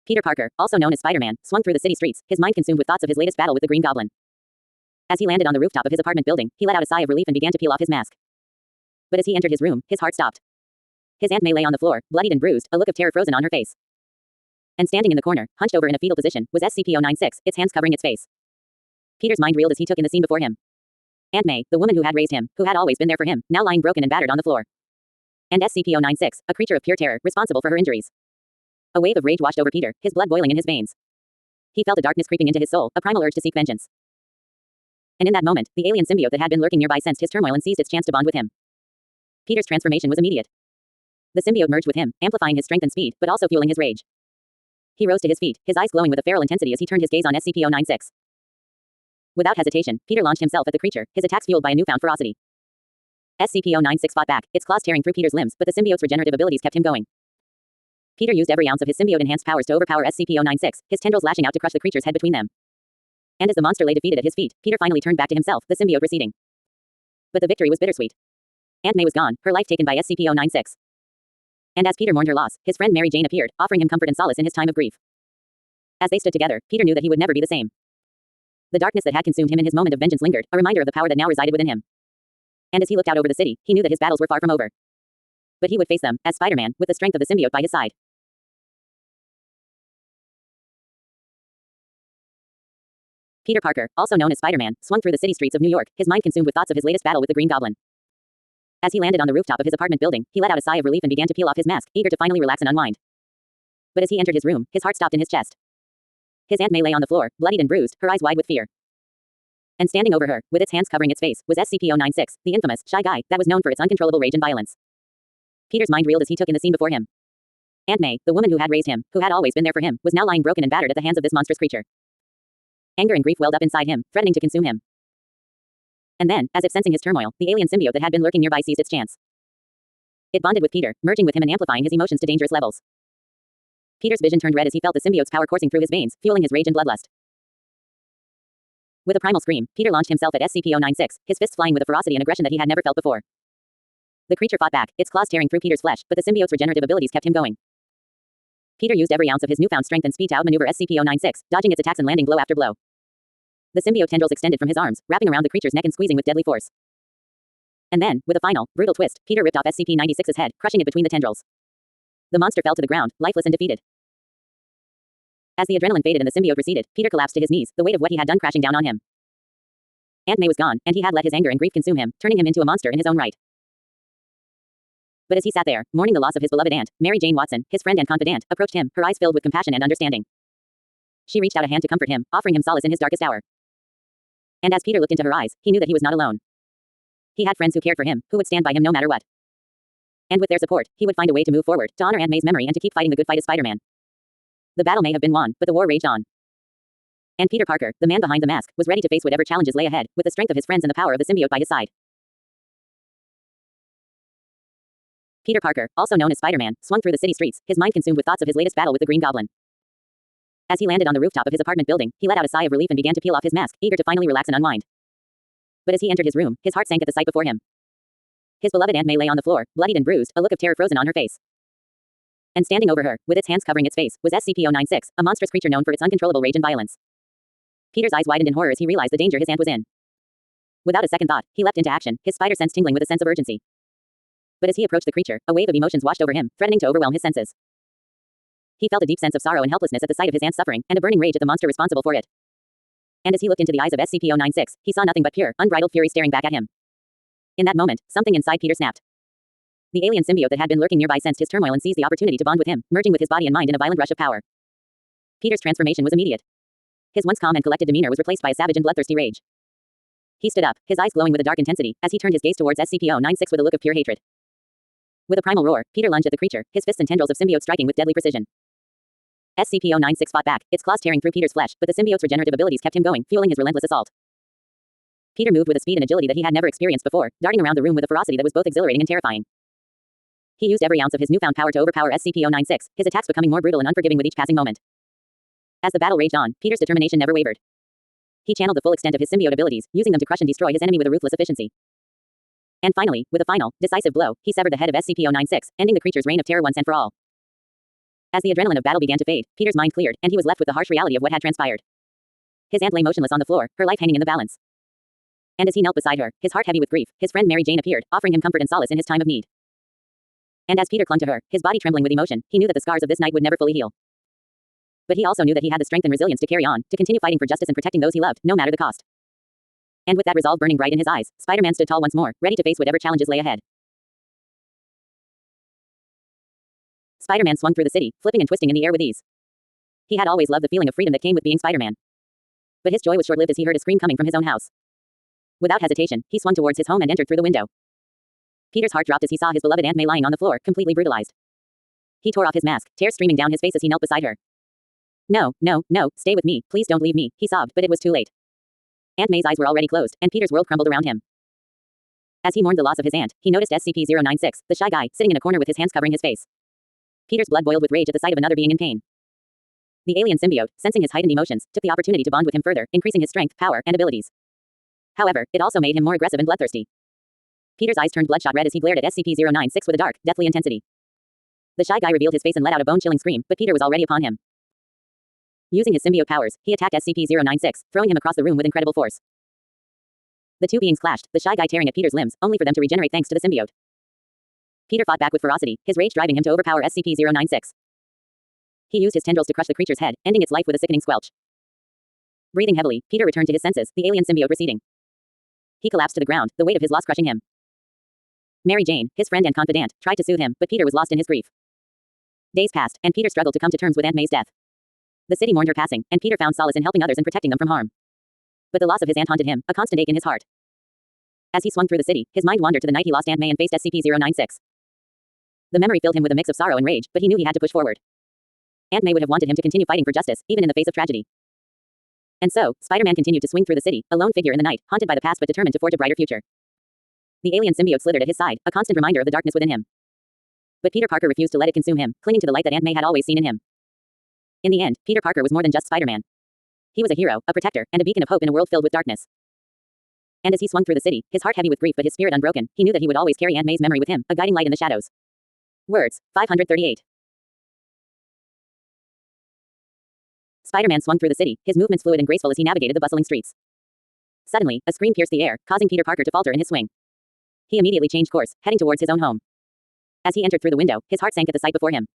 Peter Parker, also known as Spider-Man, swung through the city streets, his mind consumed with thoughts of his latest battle with the Green Goblin. As he landed on the rooftop of his apartment building, he let out a sigh of relief and began to peel off his mask. But as he entered his room, his heart stopped. His Aunt May lay on the floor, bloodied and bruised, a look of terror frozen on her face. And standing in the corner, hunched over in a fetal position, was SCP-096, its hands covering its face. Peter's mind reeled as he took in the scene before him. Aunt May, the woman who had raised him, who had always been there for him, now lying broken and battered on the floor. And SCP-096, a creature of pure terror, responsible for her injuries. A wave of rage washed over Peter, his blood boiling in his veins. He felt a darkness creeping into his soul, a primal urge to seek vengeance. And in that moment, the alien symbiote that had been lurking nearby sensed his turmoil and seized its chance to bond with him. Peter's transformation was immediate. The symbiote merged with him, amplifying his strength and speed, but also fueling his rage. He rose to his feet, his eyes glowing with a feral intensity as he turned his gaze on SCP-096. Without hesitation, Peter launched himself at the creature, his attacks fueled by a newfound ferocity. SCP-096 fought back, its claws tearing through Peter's limbs, but the symbiote's regenerative abilities kept him going. Peter used every ounce of his symbiote-enhanced powers to overpower SCP-096, his tendrils lashing out to crush the creature's head between them. And as the monster lay defeated at his feet, Peter finally turned back to himself, the symbiote receding. But the victory was bittersweet. Aunt May was gone, her life taken by SCP-096. And as Peter mourned her loss, his friend Mary Jane appeared, offering him comfort and solace in his time of grief. As they stood together, Peter knew that he would never be the same. The darkness that had consumed him in his moment of vengeance lingered, a reminder of the power that now resided within him. And as he looked out over the city, he knew that his battles were far from over. But he would face them, as Spider-Man, with the strength of the symbiote by his side. Peter Parker, also known as Spider-Man, swung through the city streets of New York, his mind consumed with thoughts of his latest battle with the Green Goblin. As he landed on the rooftop of his apartment building, he let out a sigh of relief and began to peel off his mask, eager to finally relax and unwind. But as he entered his room, his heart stopped in his chest. His Aunt May lay on the floor, bloodied and bruised, her eyes wide with fear. And standing over her, with its hands covering its face, was SCP-096, the infamous, shy guy, that was known for its uncontrollable rage and violence. Peter's mind reeled as he took in the scene before him. Aunt May, the woman who had raised him, who had always been there for him, was now lying broken and battered at the hands of this monstrous creature. Anger and grief welled up inside him, threatening to consume him. And then, as if sensing his turmoil, the alien symbiote that had been lurking nearby seized its chance. It bonded with Peter, merging with him and amplifying his emotions to dangerous levels. Peter's vision turned red as he felt the symbiote's power coursing through his veins, fueling his rage and bloodlust. With a primal scream, Peter launched himself at SCP-096, his fists flying with a ferocity and aggression that he had never felt before. The creature fought back, its claws tearing through Peter's flesh, but the symbiote's regenerative abilities kept him going. Peter used every ounce of his newfound strength and speed to outmaneuver SCP-096, dodging its attacks and landing blow after blow. The symbiote tendrils extended from his arms, wrapping around the creature's neck and squeezing with deadly force. And then, with a final, brutal twist, Peter ripped off SCP-96's head, crushing it between the tendrils. The monster fell to the ground, lifeless and defeated. As the adrenaline faded and the symbiote receded, Peter collapsed to his knees, the weight of what he had done crashing down on him. Aunt May was gone, and he had let his anger and grief consume him, turning him into a monster in his own right. But as he sat there, mourning the loss of his beloved aunt, Mary Jane Watson, his friend and confidant, approached him, her eyes filled with compassion and understanding. She reached out a hand to comfort him, offering him solace in his darkest hour. And as Peter looked into her eyes, he knew that he was not alone. He had friends who cared for him, who would stand by him no matter what. And with their support, he would find a way to move forward, to honor Aunt May's memory and to keep fighting the good fight as Spider-Man. The battle may have been won, but the war raged on. And Peter Parker, the man behind the mask, was ready to face whatever challenges lay ahead, with the strength of his friends and the power of the symbiote by his side. Peter Parker, also known as Spider-Man, swung through the city streets, his mind consumed with thoughts of his latest battle with the Green Goblin. As he landed on the rooftop of his apartment building, he let out a sigh of relief and began to peel off his mask, eager to finally relax and unwind. But as he entered his room, his heart sank at the sight before him. His beloved Aunt May lay on the floor, bloodied and bruised, a look of terror frozen on her face. And standing over her, with its hands covering its face, was SCP-096, a monstrous creature known for its uncontrollable rage and violence. Peter's eyes widened in horror as he realized the danger his aunt was in. Without a second thought, he leapt into action, his spider sense tingling with a sense of urgency. But as he approached the creature, a wave of emotions washed over him, threatening to overwhelm his senses. He felt a deep sense of sorrow and helplessness at the sight of his aunt's suffering, and a burning rage at the monster responsible for it. And as he looked into the eyes of SCP-096, he saw nothing but pure, unbridled fury staring back at him. In that moment, something inside Peter snapped. The alien symbiote that had been lurking nearby sensed his turmoil and seized the opportunity to bond with him, merging with his body and mind in a violent rush of power. Peter's transformation was immediate. His once calm and collected demeanor was replaced by a savage and bloodthirsty rage. He stood up, his eyes glowing with a dark intensity, as he turned his gaze towards SCP-096 with a look of pure hatred. With a primal roar, Peter lunged at the creature, his fists and tendrils of symbiote striking with deadly precision. SCP-096 fought back, its claws tearing through Peter's flesh, but the symbiote's regenerative abilities kept him going, fueling his relentless assault. Peter moved with a speed and agility that he had never experienced before, darting around the room with a ferocity that was both exhilarating and terrifying. He used every ounce of his newfound power to overpower SCP-096, his attacks becoming more brutal and unforgiving with each passing moment. As the battle raged on, Peter's determination never wavered. He channeled the full extent of his symbiote abilities, using them to crush and destroy his enemy with a ruthless efficiency. And finally, with a final, decisive blow, he severed the head of SCP-096, ending the creature's reign of terror once and for all. As the adrenaline of battle began to fade, Peter's mind cleared, and he was left with the harsh reality of what had transpired. His aunt lay motionless on the floor, her life hanging in the balance. And as he knelt beside her, his heart heavy with grief, his friend Mary Jane appeared, offering him comfort and solace in his time of need. And as Peter clung to her, his body trembling with emotion, he knew that the scars of this night would never fully heal. But he also knew that he had the strength and resilience to carry on, to continue fighting for justice and protecting those he loved, no matter the cost. And with that resolve burning bright in his eyes, Spider-Man stood tall once more, ready to face whatever challenges lay ahead. Spider-Man swung through the city, flipping and twisting in the air with ease. He had always loved the feeling of freedom that came with being Spider-Man. But his joy was short-lived as he heard a scream coming from his own house. Without hesitation, he swung towards his home and entered through the window. Peter's heart dropped as he saw his beloved Aunt May lying on the floor, completely brutalized. He tore off his mask, tears streaming down his face as he knelt beside her. No, no, no, stay with me, please don't leave me, he sobbed, but it was too late. Aunt May's eyes were already closed, and Peter's world crumbled around him. As he mourned the loss of his aunt, he noticed SCP-096, the shy guy, sitting in a corner with his hands covering his face. Peter's blood boiled with rage at the sight of another being in pain. The alien symbiote, sensing his heightened emotions, took the opportunity to bond with him further, increasing his strength, power, and abilities. However, it also made him more aggressive and bloodthirsty. Peter's eyes turned bloodshot red as he glared at SCP-096 with a dark, deathly intensity. The shy guy revealed his face and let out a bone-chilling scream, but Peter was already upon him. Using his symbiote powers, he attacked SCP-096, throwing him across the room with incredible force. The two beings clashed, the shy guy tearing at Peter's limbs, only for them to regenerate thanks to the symbiote. Peter fought back with ferocity, his rage driving him to overpower SCP-096. He used his tendrils to crush the creature's head, ending its life with a sickening squelch. Breathing heavily, Peter returned to his senses, the alien symbiote receding. He collapsed to the ground, the weight of his loss crushing him. Mary Jane, his friend and confidant, tried to soothe him, but Peter was lost in his grief. Days passed, and Peter struggled to come to terms with Aunt May's death. The city mourned her passing, and Peter found solace in helping others and protecting them from harm. But the loss of his aunt haunted him, a constant ache in his heart. As he swung through the city, his mind wandered to the night he lost Aunt May and faced SCP-096. The memory filled him with a mix of sorrow and rage, but he knew he had to push forward. Aunt May would have wanted him to continue fighting for justice, even in the face of tragedy. And so, Spider-Man continued to swing through the city, a lone figure in the night, haunted by the past but determined to forge a brighter future. The alien symbiote slithered at his side, a constant reminder of the darkness within him. But Peter Parker refused to let it consume him, clinging to the light that Aunt May had always seen in him. In the end, Peter Parker was more than just Spider-Man. He was a hero, a protector, and a beacon of hope in a world filled with darkness. And as he swung through the city, his heart heavy with grief but his spirit unbroken, he knew that he would always carry Aunt May's memory with him, a guiding light in the shadows. Words, 538. Spider-Man swung through the city, his movements fluid and graceful as he navigated the bustling streets. Suddenly, a scream pierced the air, causing Peter Parker to falter in his swing. He immediately changed course, heading towards his own home. As he entered through the window, his heart sank at the sight before him.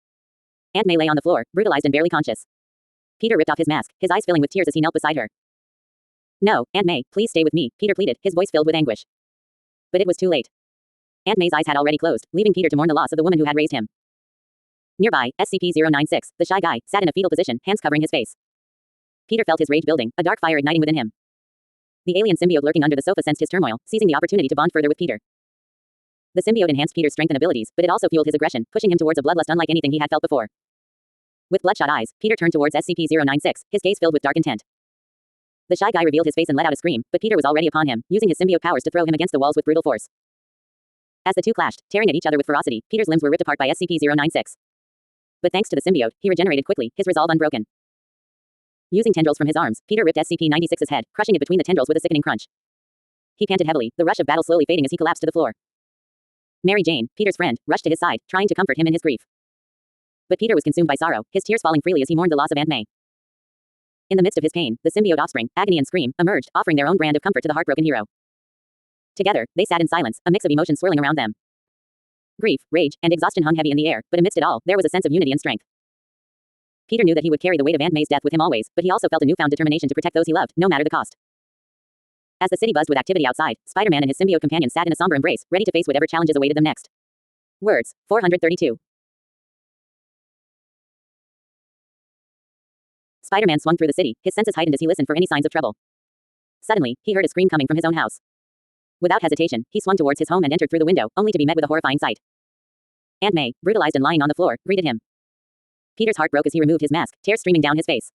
Aunt May lay on the floor, brutalized and barely conscious. Peter ripped off his mask, his eyes filling with tears as he knelt beside her. No, Aunt May, please stay with me, Peter pleaded, his voice filled with anguish. But it was too late. Aunt May's eyes had already closed, leaving Peter to mourn the loss of the woman who had raised him. Nearby, SCP-096, the shy guy, sat in a fetal position, hands covering his face. Peter felt his rage building, a dark fire igniting within him. The alien symbiote lurking under the sofa sensed his turmoil, seizing the opportunity to bond further with Peter. The symbiote enhanced Peter's strength and abilities, but it also fueled his aggression, pushing him towards a bloodlust unlike anything he had felt before. With bloodshot eyes, Peter turned towards SCP-096, his gaze filled with dark intent. The shy guy revealed his face and let out a scream, but Peter was already upon him, using his symbiote powers to throw him against the walls with brutal force. As the two clashed, tearing at each other with ferocity, Peter's limbs were ripped apart by SCP-096. But thanks to the symbiote, he regenerated quickly, his resolve unbroken. Using tendrils from his arms, Peter ripped SCP-96's head, crushing it between the tendrils with a sickening crunch. He panted heavily, the rush of battle slowly fading as he collapsed to the floor. Mary Jane, Peter's friend, rushed to his side, trying to comfort him in his grief. But Peter was consumed by sorrow, his tears falling freely as he mourned the loss of Aunt May. In the midst of his pain, the symbiote offspring, Agony and Scream, emerged, offering their own brand of comfort to the heartbroken hero. Together, they sat in silence, a mix of emotions swirling around them. Grief, rage, and exhaustion hung heavy in the air, but amidst it all, there was a sense of unity and strength. Peter knew that he would carry the weight of Aunt May's death with him always, but he also felt a newfound determination to protect those he loved, no matter the cost. As the city buzzed with activity outside, Spider-Man and his symbiote companion sat in a somber embrace, ready to face whatever challenges awaited them next. Words, 432. Spider-Man swung through the city, his senses heightened as he listened for any signs of trouble. Suddenly, he heard a scream coming from his own house. Without hesitation, he swung towards his home and entered through the window, only to be met with a horrifying sight. Aunt May, brutalized and lying on the floor, greeted him. Peter's heart broke as he removed his mask, tears streaming down his face.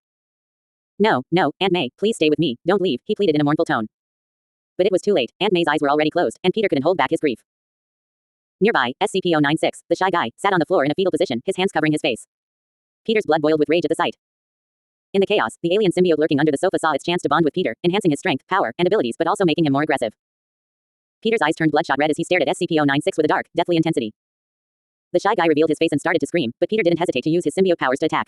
No, no, Aunt May, please stay with me, don't leave, he pleaded in a mournful tone. But it was too late, Aunt May's eyes were already closed, and Peter couldn't hold back his grief. Nearby, SCP-096, the shy guy, sat on the floor in a fetal position, his hands covering his face. Peter's blood boiled with rage at the sight. In the chaos, the alien symbiote lurking under the sofa saw its chance to bond with Peter, enhancing his strength, power, and abilities but also making him more aggressive. Peter's eyes turned bloodshot red as he stared at SCP-096 with a dark, deathly intensity. The shy guy revealed his face and started to scream, but Peter didn't hesitate to use his symbiote powers to attack.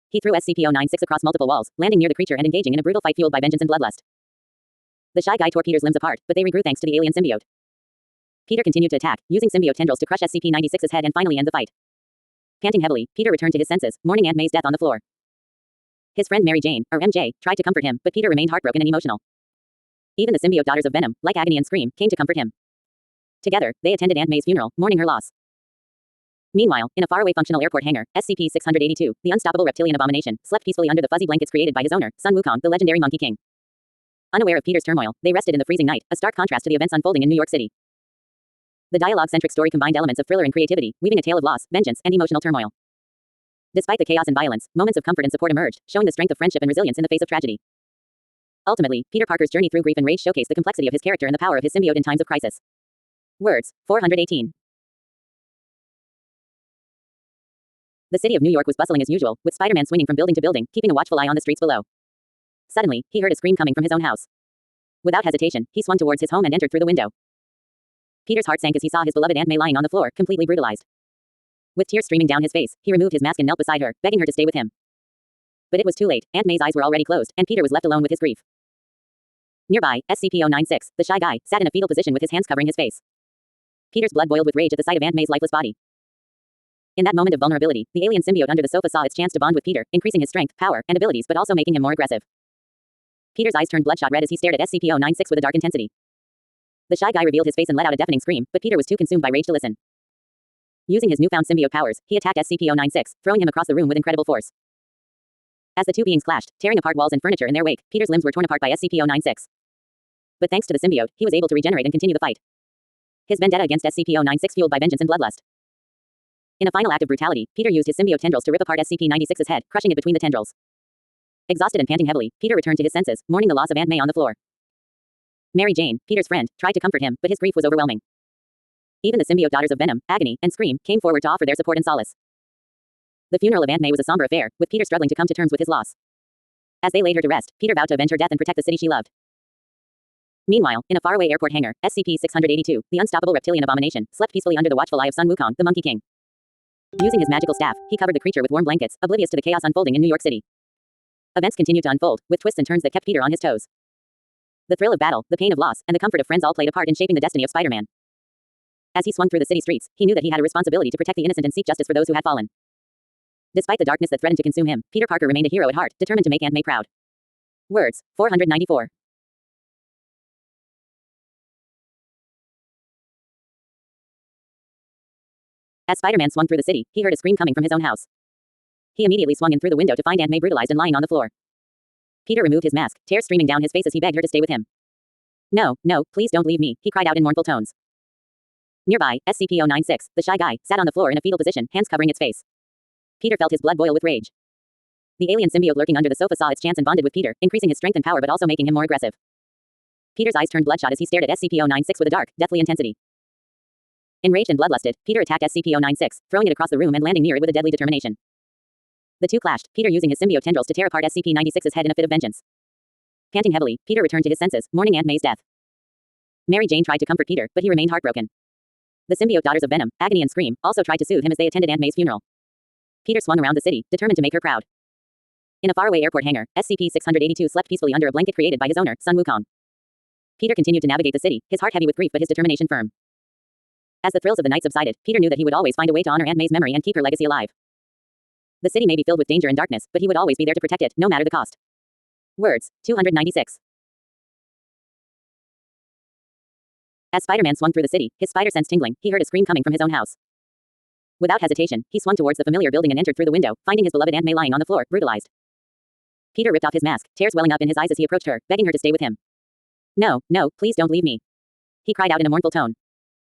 He threw SCP-096 across multiple walls, landing near the creature and engaging in a brutal fight fueled by vengeance and bloodlust. The shy guy tore Peter's limbs apart, but they regrew thanks to the alien symbiote. Peter continued to attack, using symbiote tendrils to crush SCP-96's head and finally end the fight. Panting heavily, Peter returned to his senses, mourning Aunt May's death on the floor. His friend Mary Jane, or MJ, tried to comfort him, but Peter remained heartbroken and emotional. Even the symbiote daughters of Venom, like Agony and Scream, came to comfort him. Together, they attended Aunt May's funeral, mourning her loss. Meanwhile, in a faraway functional airport hangar, SCP-682, the unstoppable reptilian abomination, slept peacefully under the fuzzy blankets created by his owner, Sun Wukong, the legendary Monkey King. Unaware of Peter's turmoil, they rested in the freezing night, a stark contrast to the events unfolding in New York City. The dialogue-centric story combined elements of thriller and creativity, weaving a tale of loss, vengeance, and emotional turmoil. Despite the chaos and violence, moments of comfort and support emerged, showing the strength of friendship and resilience in the face of tragedy. Ultimately, Peter Parker's journey through grief and rage showcased the complexity of his character and the power of his symbiote in times of crisis. Words, 418. The city of New York was bustling as usual, with Spider-Man swinging from building to building, keeping a watchful eye on the streets below. Suddenly, he heard a scream coming from his own house. Without hesitation, he swung towards his home and entered through the window. Peter's heart sank as he saw his beloved Aunt May lying on the floor, completely brutalized. With tears streaming down his face, he removed his mask and knelt beside her, begging her to stay with him. But it was too late. Aunt May's eyes were already closed, and Peter was left alone with his grief. Nearby, SCP-096, the shy guy, sat in a fetal position with his hands covering his face. Peter's blood boiled with rage at the sight of Aunt May's lifeless body. In that moment of vulnerability, the alien symbiote under the sofa saw its chance to bond with Peter, increasing his strength, power, and abilities but also making him more aggressive. Peter's eyes turned bloodshot red as he stared at SCP-096 with a dark intensity. The shy guy revealed his face and let out a deafening scream, but Peter was too consumed by rage to listen. Using his newfound symbiote powers, he attacked SCP-096, throwing him across the room with incredible force. As the two beings clashed, tearing apart walls and furniture in their wake, Peter's limbs were torn apart by SCP-096. But thanks to the symbiote, he was able to regenerate and continue the fight. His vendetta against SCP-096 fueled by vengeance and bloodlust. In a final act of brutality, Peter used his symbiote tendrils to rip apart SCP-96's head, crushing it between the tendrils. Exhausted and panting heavily, Peter returned to his senses, mourning the loss of Aunt May on the floor. Mary Jane, Peter's friend, tried to comfort him, but his grief was overwhelming. Even the symbiote daughters of Venom, Agony, and Scream came forward to offer their support and solace. The funeral of Aunt May was a somber affair, with Peter struggling to come to terms with his loss. As they laid her to rest, Peter vowed to avenge her death and protect the city she loved. Meanwhile, in a faraway airport hangar, SCP-682, the unstoppable reptilian abomination, slept peacefully under the watchful eye of Sun Wukong, the Monkey King. Using his magical staff, he covered the creature with warm blankets, oblivious to the chaos unfolding in New York City. Events continued to unfold, with twists and turns that kept Peter on his toes. The thrill of battle, the pain of loss, and the comfort of friends all played a part in shaping the destiny of Spider-Man. As he swung through the city streets, he knew that he had a responsibility to protect the innocent and seek justice for those who had fallen. Despite the darkness that threatened to consume him, Peter Parker remained a hero at heart, determined to make Aunt May proud. Words, 494. As Spider-Man swung through the city, he heard a scream coming from his own house. He immediately swung in through the window to find Aunt May brutalized and lying on the floor. Peter removed his mask, tears streaming down his face as he begged her to stay with him. No, no, please don't leave me, he cried out in mournful tones. Nearby, SCP-096, the shy guy, sat on the floor in a fetal position, hands covering its face. Peter felt his blood boil with rage. The alien symbiote lurking under the sofa saw its chance and bonded with Peter, increasing his strength and power but also making him more aggressive. Peter's eyes turned bloodshot as he stared at SCP-096 with a dark, deathly intensity. Enraged and bloodlusted, Peter attacked SCP-096, throwing it across the room and landing near it with a deadly determination. The two clashed, Peter using his symbiote tendrils to tear apart SCP-96's head in a fit of vengeance. Panting heavily, Peter returned to his senses, mourning Aunt May's death. Mary Jane tried to comfort Peter, but he remained heartbroken. The symbiote daughters of Venom, Agony and Scream, also tried to soothe him as they attended Aunt May's funeral. Peter swung around the city, determined to make her proud. In a faraway airport hangar, SCP-682 slept peacefully under a blanket created by his owner, Sun Wukong. Peter continued to navigate the city, his heart heavy with grief but his determination firm. As the thrills of the night subsided, Peter knew that he would always find a way to honor Aunt May's memory and keep her legacy alive. The city may be filled with danger and darkness, but he would always be there to protect it, no matter the cost. Words, 296. As Spider-Man swung through the city, his spider sense tingling, he heard a scream coming from his own house. Without hesitation, he swung towards the familiar building and entered through the window, finding his beloved Aunt May lying on the floor, brutalized. Peter ripped off his mask, tears welling up in his eyes as he approached her, begging her to stay with him. No, no, please don't leave me, he cried out in a mournful tone.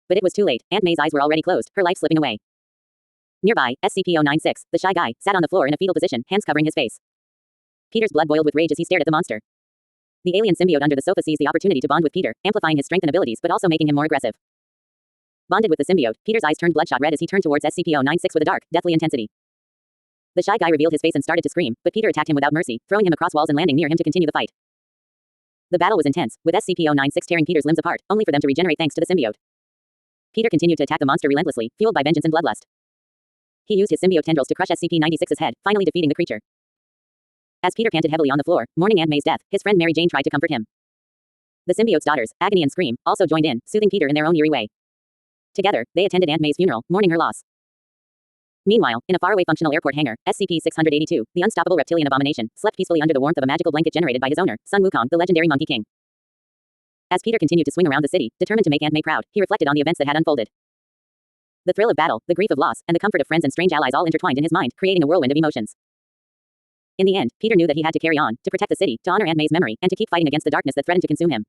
But it was too late, Aunt May's eyes were already closed, her life slipping away. Nearby, SCP-096, the shy guy, sat on the floor in a fetal position, hands covering his face. Peter's blood boiled with rage as he stared at the monster. The alien symbiote under the sofa seized the opportunity to bond with Peter, amplifying his strength and abilities but also making him more aggressive. Bonded with the symbiote, Peter's eyes turned bloodshot red as he turned towards SCP-096 with a dark, deathly intensity. The shy guy revealed his face and started to scream, but Peter attacked him without mercy, throwing him across walls and landing near him to continue the fight. The battle was intense, with SCP-096 tearing Peter's limbs apart, only for them to regenerate thanks to the symbiote. Peter continued to attack the monster relentlessly, fueled by vengeance and bloodlust. He used his symbiote tendrils to crush SCP-96's head, finally defeating the creature. As Peter panted heavily on the floor, mourning Aunt May's death, his friend Mary Jane tried to comfort him. The symbiote's daughters, Agony and Scream, also joined in, soothing Peter in their own eerie way. Together, they attended Aunt May's funeral, mourning her loss. Meanwhile, in a faraway functional airport hangar, SCP-682, the unstoppable reptilian abomination, slept peacefully under the warmth of a magical blanket generated by his owner, Sun Wukong, the legendary Monkey King. As Peter continued to swing around the city, determined to make Aunt May proud, he reflected on the events that had unfolded. The thrill of battle, the grief of loss, and the comfort of friends and strange allies all intertwined in his mind, creating a whirlwind of emotions. In the end, Peter knew that he had to carry on, to protect the city, to honor Aunt May's memory, and to keep fighting against the darkness that threatened to consume him.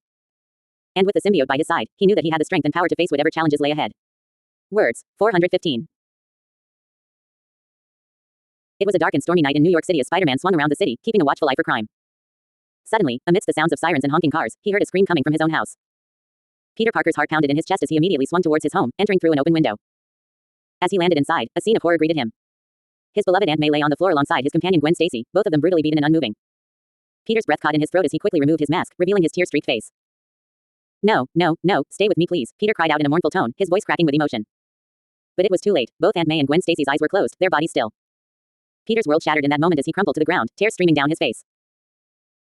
And with the symbiote by his side, he knew that he had the strength and power to face whatever challenges lay ahead. Words. 415. It was a dark and stormy night in New York City as Spider-Man swung around the city, keeping a watchful eye for crime. Suddenly, amidst the sounds of sirens and honking cars, he heard a scream coming from his own house. Peter Parker's heart pounded in his chest as he immediately swung towards his home, entering through an open window. As he landed inside, a scene of horror greeted him. His beloved Aunt May lay on the floor alongside his companion Gwen Stacy, both of them brutally beaten and unmoving. Peter's breath caught in his throat as he quickly removed his mask, revealing his tear-streaked face. No, no, no, stay with me please, Peter cried out in a mournful tone, his voice cracking with emotion. But it was too late. Both Aunt May and Gwen Stacy's eyes were closed, their bodies still. Peter's world shattered in that moment as he crumpled to the ground, tears streaming down his face.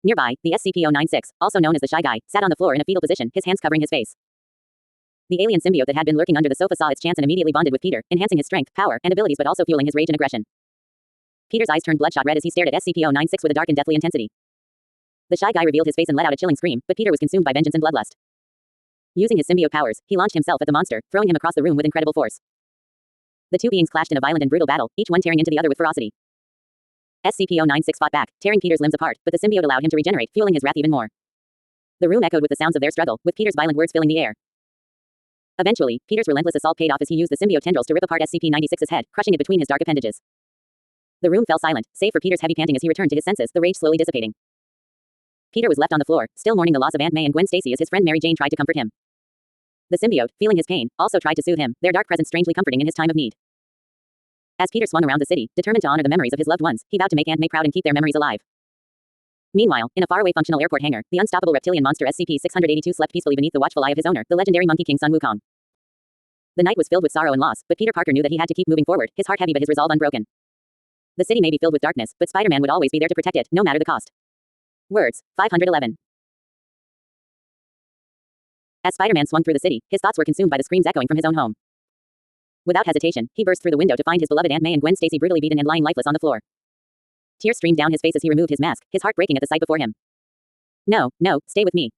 Nearby, the SCP-096, also known as the Shy Guy, sat on the floor in a fetal position, his hands covering his face. The alien symbiote that had been lurking under the sofa saw its chance and immediately bonded with Peter, enhancing his strength, power, and abilities but also fueling his rage and aggression. Peter's eyes turned bloodshot red as he stared at SCP-096 with a dark and deathly intensity. The Shy Guy revealed his face and let out a chilling scream, but Peter was consumed by vengeance and bloodlust. Using his symbiote powers, he launched himself at the monster, throwing him across the room with incredible force. The two beings clashed in a violent and brutal battle, each one tearing into the other with ferocity. SCP-096 fought back, tearing Peter's limbs apart, but the symbiote allowed him to regenerate, fueling his wrath even more. The room echoed with the sounds of their struggle, with Peter's violent words filling the air. Eventually, Peter's relentless assault paid off as he used the symbiote tendrils to rip apart SCP-96's head, crushing it between his dark appendages. The room fell silent, save for Peter's heavy panting as he returned to his senses, the rage slowly dissipating. Peter was left on the floor, still mourning the loss of Aunt May and Gwen Stacy as his friend Mary Jane tried to comfort him. The symbiote, feeling his pain, also tried to soothe him, their dark presence strangely comforting in his time of need. As Peter swung around the city, determined to honor the memories of his loved ones, he vowed to make Aunt May proud and keep their memories alive. Meanwhile, in a faraway functional airport hangar, the unstoppable reptilian monster SCP-682 slept peacefully beneath the watchful eye of his owner, the legendary Monkey King Sun Wukong. The night was filled with sorrow and loss, but Peter Parker knew that he had to keep moving forward, his heart heavy but his resolve unbroken. The city may be filled with darkness, but Spider-Man would always be there to protect it, no matter the cost. Words. 511. As Spider-Man swung through the city, his thoughts were consumed by the screams echoing from his own home. Without hesitation, he burst through the window to find his beloved Aunt May and Gwen Stacy brutally beaten and lying lifeless on the floor. Tears streamed down his face as he removed his mask, his heart breaking at the sight before him. No, no, stay with me.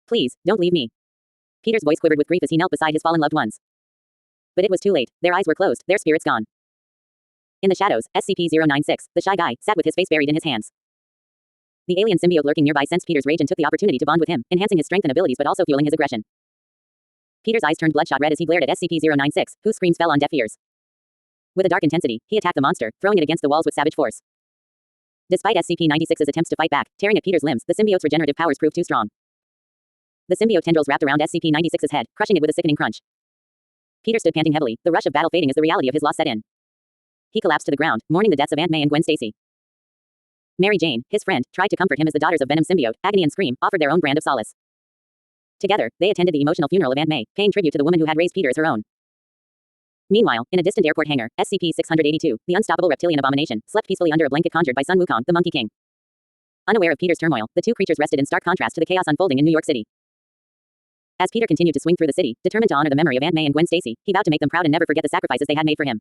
Please, don't leave me. Peter's voice quivered with grief as he knelt beside his fallen loved ones. But it was too late, their eyes were closed, their spirits gone. In the shadows, SCP-096, the Shy Guy, sat with his face buried in his hands. The alien symbiote lurking nearby sensed Peter's rage and took the opportunity to bond with him, enhancing his strength and abilities but also fueling his aggression. Peter's eyes turned bloodshot red as he glared at SCP-096, whose screams fell on deaf ears. With a dark intensity, he attacked the monster, throwing it against the walls with savage force. Despite SCP-96's attempts to fight back, tearing at Peter's limbs, the symbiote's regenerative powers proved too strong. The symbiote tendrils wrapped around SCP-96's head, crushing it with a sickening crunch. Peter stood panting heavily, the rush of battle fading as the reality of his loss set in. He collapsed to the ground, mourning the deaths of Aunt May and Gwen Stacy. Mary Jane, his friend, tried to comfort him as the daughters of Venom symbiote, Agony and Scream, offered their own brand of solace. Together, they attended the emotional funeral of Aunt May, paying tribute to the woman who had raised Peter as her own. Meanwhile, in a distant airport hangar, SCP-682, the unstoppable reptilian abomination, slept peacefully under a blanket conjured by Sun Wukong, the Monkey King. Unaware of Peter's turmoil, the two creatures rested in stark contrast to the chaos unfolding in New York City. As Peter continued to swing through the city, determined to honor the memory of Aunt May and Gwen Stacy, he vowed to make them proud and never forget the sacrifices they had made for him.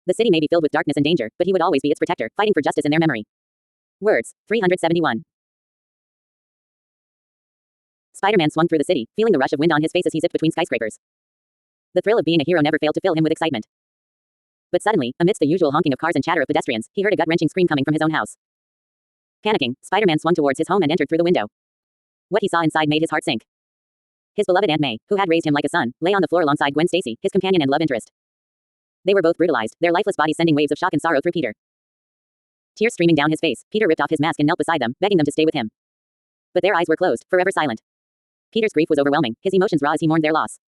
The city may be filled with darkness and danger, but he would always be its protector, fighting for justice in their memory. Words. 371. Spider-Man swung through the city, feeling the rush of wind on his face as he zipped between skyscrapers. The thrill of being a hero never failed to fill him with excitement. But suddenly, amidst the usual honking of cars and chatter of pedestrians, he heard a gut-wrenching scream coming from his own house. Panicking, Spider-Man swung towards his home and entered through the window. What he saw inside made his heart sink. His beloved Aunt May, who had raised him like a son, lay on the floor alongside Gwen Stacy, his companion and love interest. They were both brutalized, their lifeless bodies sending waves of shock and sorrow through Peter. Tears streaming down his face, Peter ripped off his mask and knelt beside them, begging them to stay with him. But their eyes were closed, forever silent. Peter's grief was overwhelming, his emotions raw as he mourned their loss.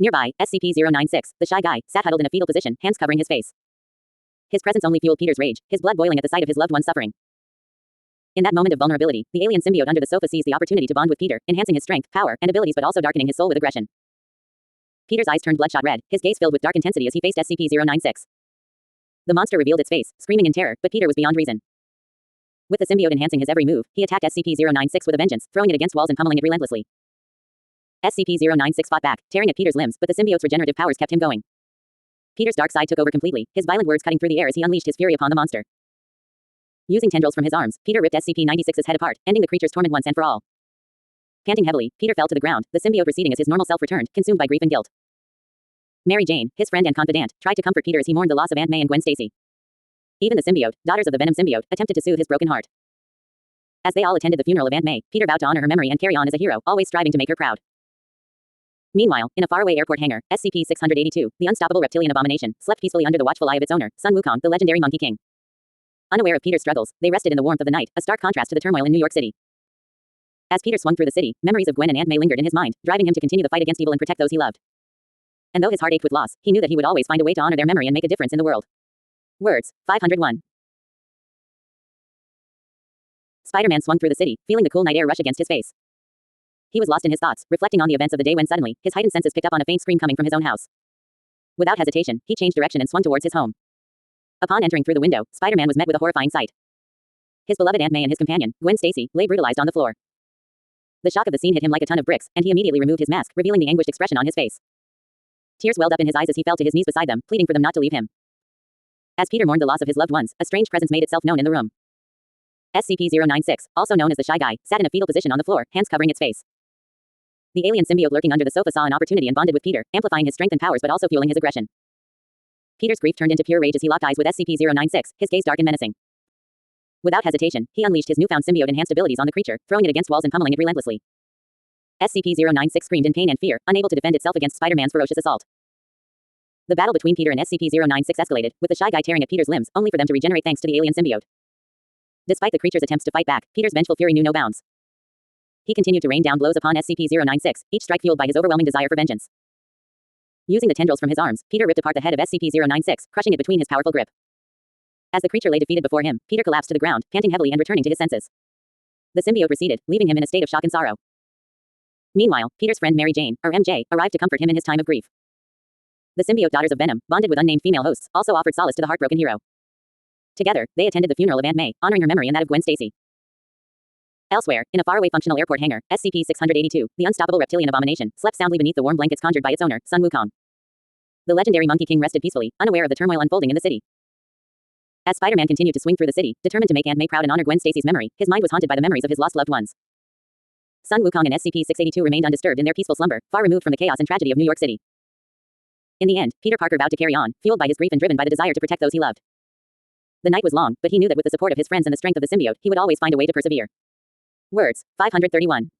Nearby, SCP-096, the Shy Guy, sat huddled in a fetal position, hands covering his face. His presence only fueled Peter's rage, his blood boiling at the sight of his loved one's suffering. In that moment of vulnerability, the alien symbiote under the sofa seized the opportunity to bond with Peter, enhancing his strength, power, and abilities but also darkening his soul with aggression. Peter's eyes turned bloodshot red, his gaze filled with dark intensity as he faced SCP-096. The monster revealed its face, screaming in terror, but Peter was beyond reason. With the symbiote enhancing his every move, he attacked SCP-096 with a vengeance, throwing it against walls and pummeling it relentlessly. SCP-096 fought back, tearing at Peter's limbs, but the symbiote's regenerative powers kept him going. Peter's dark side took over completely, his violent words cutting through the air as he unleashed his fury upon the monster. Using tendrils from his arms, Peter ripped SCP-96's head apart, ending the creature's torment once and for all. Panting heavily, Peter fell to the ground, the symbiote receding as his normal self returned, consumed by grief and guilt. Mary Jane, his friend and confidant, tried to comfort Peter as he mourned the loss of Aunt May and Gwen Stacy. Even the symbiote, daughters of the Venom symbiote, attempted to soothe his broken heart. As they all attended the funeral of Aunt May, Peter vowed to honor her memory and carry on as a hero, always striving to make her proud. Meanwhile, in a faraway airport hangar, SCP-682, the unstoppable reptilian abomination, slept peacefully under the watchful eye of its owner, Sun Wukong, the legendary Monkey King. Unaware of Peter's struggles, they rested in the warmth of the night, a stark contrast to the turmoil in New York City. As Peter swung through the city, memories of Gwen and Aunt May lingered in his mind, driving him to continue the fight against evil and protect those he loved. And though his heart ached with loss, he knew that he would always find a way to honor their memory and make a difference in the world. Words, 501. Spider-Man swung through the city, feeling the cool night air rush against his face. He was lost in his thoughts, reflecting on the events of the day when suddenly, his heightened senses picked up on a faint scream coming from his own house. Without hesitation, he changed direction and swung towards his home. Upon entering through the window, Spider-Man was met with a horrifying sight. His beloved Aunt May and his companion, Gwen Stacy, lay brutalized on the floor. The shock of the scene hit him like a ton of bricks, and he immediately removed his mask, revealing the anguished expression on his face. Tears welled up in his eyes as he fell to his knees beside them, pleading for them not to leave him. As Peter mourned the loss of his loved ones, a strange presence made itself known in the room. SCP-096, also known as the Shy Guy, sat in a fetal position on the floor, hands covering its face. The alien symbiote lurking under the sofa saw an opportunity and bonded with Peter, amplifying his strength and powers but also fueling his aggression. Peter's grief turned into pure rage as he locked eyes with SCP-096, his gaze dark and menacing. Without hesitation, he unleashed his newfound symbiote-enhanced abilities on the creature, throwing it against walls and pummeling it relentlessly. SCP-096 screamed in pain and fear, unable to defend itself against Spider-Man's ferocious assault. The battle between Peter and SCP-096 escalated, with the Shy Guy tearing at Peter's limbs, only for them to regenerate thanks to the alien symbiote. Despite the creature's attempts to fight back, Peter's vengeful fury knew no bounds. He continued to rain down blows upon SCP-096, each strike fueled by his overwhelming desire for vengeance. Using the tendrils from his arms, Peter ripped apart the head of SCP-096, crushing it between his powerful grip. As the creature lay defeated before him, Peter collapsed to the ground, panting heavily and returning to his senses. The symbiote receded, leaving him in a state of shock and sorrow. Meanwhile, Peter's friend Mary Jane, or MJ, arrived to comfort him in his time of grief. The symbiote daughters of Venom, bonded with unnamed female hosts, also offered solace to the heartbroken hero. Together, they attended the funeral of Aunt May, honoring her memory and that of Gwen Stacy. Elsewhere, in a faraway functional airport hangar, SCP-682, the unstoppable reptilian abomination, slept soundly beneath the warm blankets conjured by its owner, Sun Wukong. The legendary Monkey King rested peacefully, unaware of the turmoil unfolding in the city. As Spider-Man continued to swing through the city, determined to make Aunt May proud and honor Gwen Stacy's memory, his mind was haunted by the memories of his lost loved ones. Sun Wukong and SCP-682 remained undisturbed in their peaceful slumber, far removed from the chaos and tragedy of New York City. In the end, Peter Parker vowed to carry on, fueled by his grief and driven by the desire to protect those he loved. The night was long, but he knew that with the support of his friends and the strength of the symbiote, he would always find a way to persevere. Words, 531.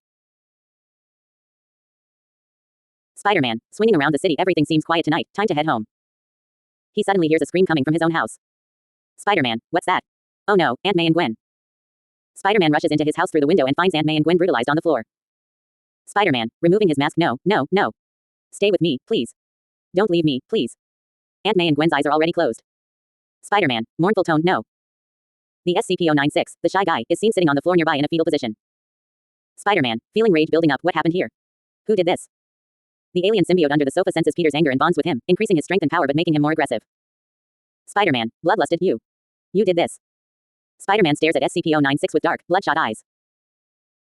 Spider-Man, swinging around the city. Everything seems quiet tonight, time to head home. He suddenly hears a scream coming from his own house. Spider-Man, what's that? Oh no, Aunt May and Gwen. Spider-Man rushes into his house through the window and finds Aunt May and Gwen brutalized on the floor. Spider-Man, removing his mask. No. Stay with me, please. Don't leave me, please. Aunt May and Gwen's eyes are already closed. Spider-Man, mournful tone. No. The SCP-096, the Shy Guy, is seen sitting on the floor nearby in a fetal position. Spider-Man, feeling rage building up. What happened here? Who did this? The alien symbiote under the sofa senses Peter's anger and bonds with him, increasing his strength and power but making him more aggressive. Spider-Man, bloodlusted. You did this. Spider-Man stares at SCP-096 with dark, bloodshot eyes.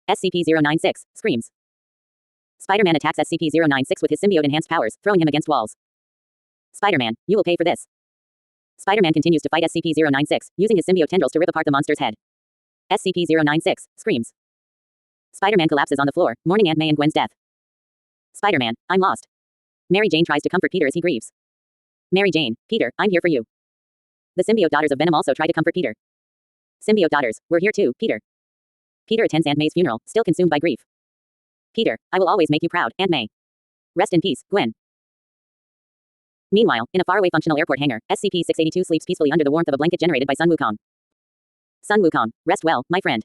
SCP-096 screams. Spider-Man attacks SCP-096 with his symbiote-enhanced powers, throwing him against walls. Spider-Man, you will pay for this. Spider-Man continues to fight SCP-096, using his symbiote tendrils to rip apart the monster's head. SCP-096 screams. Spider-Man collapses on the floor, mourning Aunt May and Gwen's death. Spider-Man, I'm lost. Mary Jane tries to comfort Peter as he grieves. Mary Jane, Peter, I'm here for you. The symbiote daughters of Venom also try to comfort Peter. Symbiote daughters, we're here too, Peter. Peter attends Aunt May's funeral, still consumed by grief. Peter, I will always make you proud, Aunt May. Rest in peace, Gwen. Meanwhile, in a faraway functional airport hangar, SCP-682 sleeps peacefully under the warmth of a blanket generated by Sun Wukong. Sun Wukong, rest well, my friend.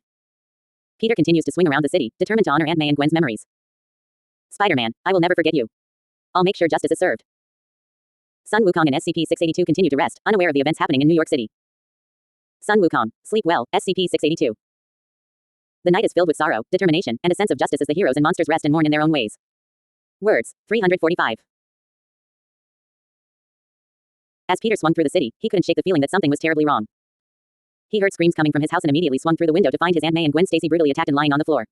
Peter continues to swing around the city, determined to honor Aunt May and Gwen's memories. Spider-Man, I will never forget you. I'll make sure justice is served. Sun Wukong and SCP-682 continue to rest, unaware of the events happening in New York City. Sun Wukong, sleep well, SCP-682. The night is filled with sorrow, determination, and a sense of justice as the heroes and monsters rest and mourn in their own ways. Words, 345. As Peter swung through the city, he couldn't shake the feeling that something was terribly wrong. He heard screams coming from his house and immediately swung through the window to find his Aunt May and Gwen Stacy brutally attacked and lying on the floor.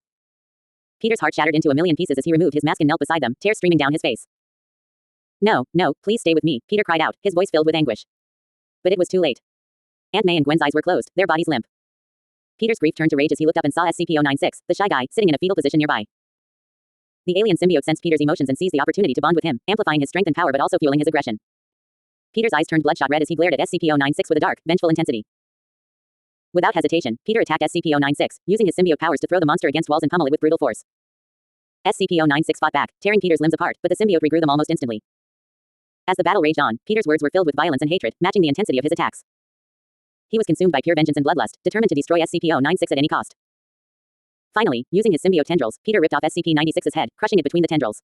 Peter's heart shattered into a million pieces as he removed his mask and knelt beside them, tears streaming down his face. No, no, please stay with me, Peter cried out, his voice filled with anguish. But it was too late. Aunt May and Gwen's eyes were closed, their bodies limp. Peter's grief turned to rage as he looked up and saw SCP-096, the shy guy, sitting in a fetal position nearby. The alien symbiote sensed Peter's emotions and seized the opportunity to bond with him, amplifying his strength and power but also fueling his aggression. Peter's eyes turned bloodshot red as he glared at SCP-096 with a dark, vengeful intensity. Without hesitation, Peter attacked SCP-096, using his symbiote powers to throw the monster against walls and pummel it with brutal force. SCP-096 fought back, tearing Peter's limbs apart, but the symbiote regrew them almost instantly. As the battle raged on, Peter's words were filled with violence and hatred, matching the intensity of his attacks. He was consumed by pure vengeance and bloodlust, determined to destroy SCP-096 at any cost. Finally, using his symbiote tendrils, Peter ripped off SCP-96's head, crushing it between the tendrils.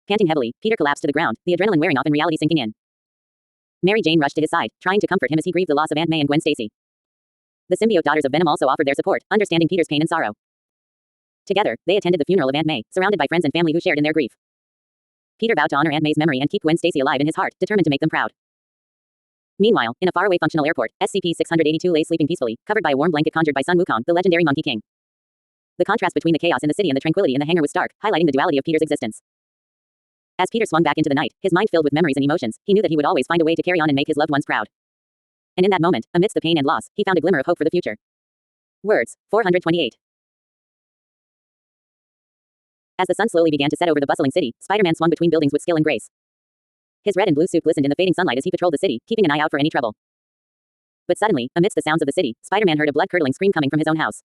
Panting heavily, Peter collapsed to the ground, the adrenaline wearing off and reality sinking in. Mary Jane rushed to his side, trying to comfort him as he grieved the loss of Aunt May and Gwen Stacy. The symbiote daughters of Venom also offered their support, understanding Peter's pain and sorrow. Together, they attended the funeral of Aunt May, surrounded by friends and family who shared in their grief. Peter vowed to honor Aunt May's memory and keep Gwen Stacy alive in his heart, determined to make them proud. Meanwhile, in a faraway functional airport, SCP-682 lay sleeping peacefully, covered by a warm blanket conjured by Sun Wukong, the legendary Monkey King. The contrast between the chaos in the city and the tranquility in the hangar was stark, highlighting the duality of Peter's existence. As Peter swung back into the night, his mind filled with memories and emotions, he knew that he would always find a way to carry on and make his loved ones proud. And in that moment, amidst the pain and loss, he found a glimmer of hope for the future. Words, 428. As the sun slowly began to set over the bustling city, Spider-Man swung between buildings with skill and grace. His red and blue suit glistened in the fading sunlight as he patrolled the city, keeping an eye out for any trouble. But suddenly, amidst the sounds of the city, Spider-Man heard a blood-curdling scream coming from his own house.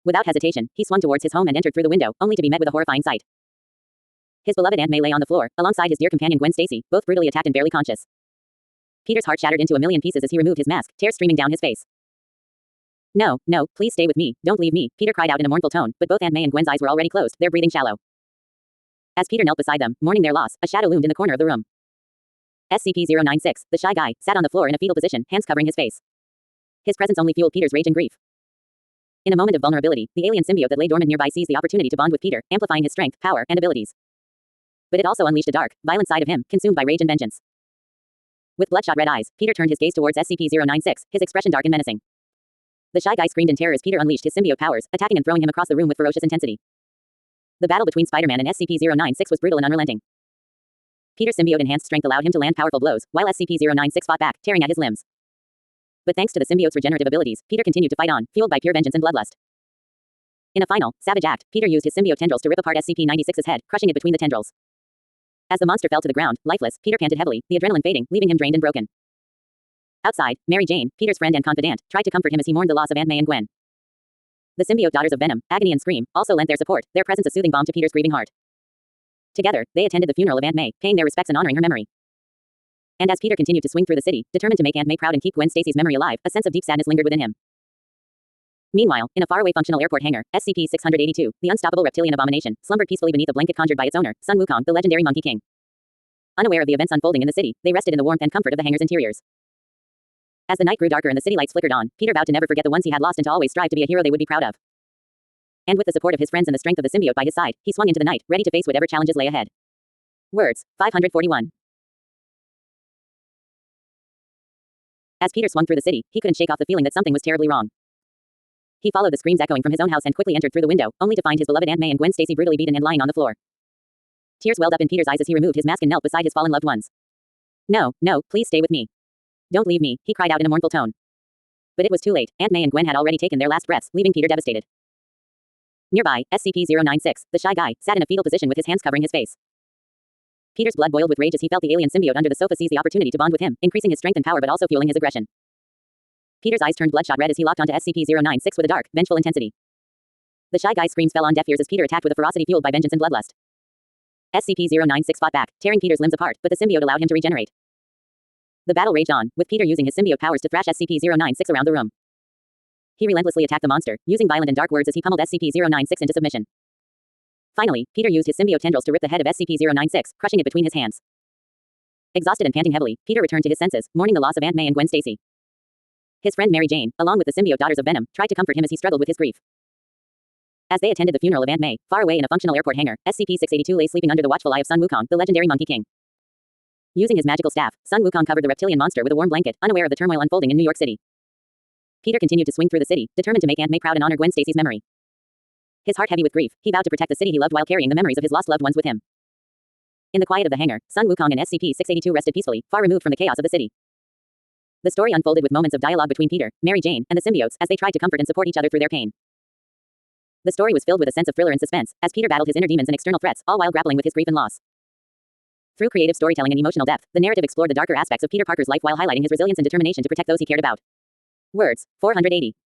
Without hesitation, he swung towards his home and entered through the window, only to be met with a horrifying sight. His beloved Aunt May lay on the floor, alongside his dear companion Gwen Stacy, both brutally attacked and barely conscious. Peter's heart shattered into a million pieces as he removed his mask, tears streaming down his face. No, no, please stay with me, don't leave me, Peter cried out in a mournful tone, but both Aunt May and Gwen's eyes were already closed, their breathing shallow. As Peter knelt beside them, mourning their loss, a shadow loomed in the corner of the room. SCP-096, the shy guy, sat on the floor in a fetal position, hands covering his face. His presence only fueled Peter's rage and grief. In a moment of vulnerability, the alien symbiote that lay dormant nearby seized the opportunity to bond with Peter, amplifying his strength, power, and abilities. But it also unleashed a dark, violent side of him, consumed by rage and vengeance. With bloodshot red eyes, Peter turned his gaze towards SCP-096, his expression dark and menacing. The shy guy screamed in terror as Peter unleashed his symbiote powers, attacking and throwing him across the room with ferocious intensity. The battle between Spider-Man and SCP-096 was brutal and unrelenting. Peter's symbiote-enhanced strength allowed him to land powerful blows, while SCP-096 fought back, tearing at his limbs. But thanks to the symbiote's regenerative abilities, Peter continued to fight on, fueled by pure vengeance and bloodlust. In a final, savage act, Peter used his symbiote tendrils to rip apart SCP-96's head, crushing it between the tendrils. As the monster fell to the ground, lifeless, Peter panted heavily, the adrenaline fading, leaving him drained and broken. Outside, Mary Jane, Peter's friend and confidant, tried to comfort him as he mourned the loss of Aunt May and Gwen. The symbiote daughters of Venom, Agony and Scream, also lent their support, their presence a soothing balm to Peter's grieving heart. Together, they attended the funeral of Aunt May, paying their respects and honoring her memory. And as Peter continued to swing through the city, determined to make Aunt May proud and keep Gwen Stacy's memory alive, a sense of deep sadness lingered within him. Meanwhile, in a faraway functional airport hangar, SCP-682, the unstoppable reptilian abomination, slumbered peacefully beneath a blanket conjured by its owner, Sun Wukong, the legendary Monkey King. Unaware of the events unfolding in the city, they rested in the warmth and comfort of the hangar's interiors. As the night grew darker and the city lights flickered on, Peter vowed to never forget the ones he had lost and to always strive to be a hero they would be proud of. And with the support of his friends and the strength of the symbiote by his side, he swung into the night, ready to face whatever challenges lay ahead. Words, 541. As Peter swung through the city, he couldn't shake off the feeling that something was terribly wrong. He followed the screams echoing from his own house and quickly entered through the window, only to find his beloved Aunt May and Gwen Stacy brutally beaten and lying on the floor. Tears welled up in Peter's eyes as he removed his mask and knelt beside his fallen loved ones. No, no, please stay with me. Don't leave me, he cried out in a mournful tone. But it was too late, Aunt May and Gwen had already taken their last breaths, leaving Peter devastated. Nearby, SCP-096, the shy guy, sat in a fetal position with his hands covering his face. Peter's blood boiled with rage as he felt the alien symbiote under the sofa seize the opportunity to bond with him, increasing his strength and power but also fueling his aggression. Peter's eyes turned bloodshot red as he locked onto SCP-096 with a dark, vengeful intensity. The shy guy's screams fell on deaf ears as Peter attacked with a ferocity fueled by vengeance and bloodlust. SCP-096 fought back, tearing Peter's limbs apart, but the symbiote allowed him to regenerate. The battle raged on, with Peter using his symbiote powers to thrash SCP-096 around the room. He relentlessly attacked the monster, using violent and dark words as he pummeled SCP-096 into submission. Finally, Peter used his symbiote tendrils to rip the head of SCP-096, crushing it between his hands. Exhausted and panting heavily, Peter returned to his senses, mourning the loss of Aunt May and Gwen Stacy. His friend Mary Jane, along with the symbiote daughters of Venom, tried to comfort him as he struggled with his grief. As they attended the funeral of Aunt May, far away in a functional airport hangar, SCP-682 lay sleeping under the watchful eye of Sun Wukong, the legendary Monkey King. Using his magical staff, Sun Wukong covered the reptilian monster with a warm blanket, unaware of the turmoil unfolding in New York City. Peter continued to swing through the city, determined to make Aunt May proud and honor Gwen Stacy's memory. His heart heavy with grief, he vowed to protect the city he loved while carrying the memories of his lost loved ones with him. In the quiet of the hangar, Sun Wukong and SCP-682 rested peacefully, far removed from the chaos of the city. The story unfolded with moments of dialogue between Peter, Mary Jane, and the symbiotes as they tried to comfort and support each other through their pain. The story was filled with a sense of thriller and suspense, as Peter battled his inner demons and external threats, all while grappling with his grief and loss. Through creative storytelling and emotional depth, the narrative explored the darker aspects of Peter Parker's life while highlighting his resilience and determination to protect those he cared about. Words, 480.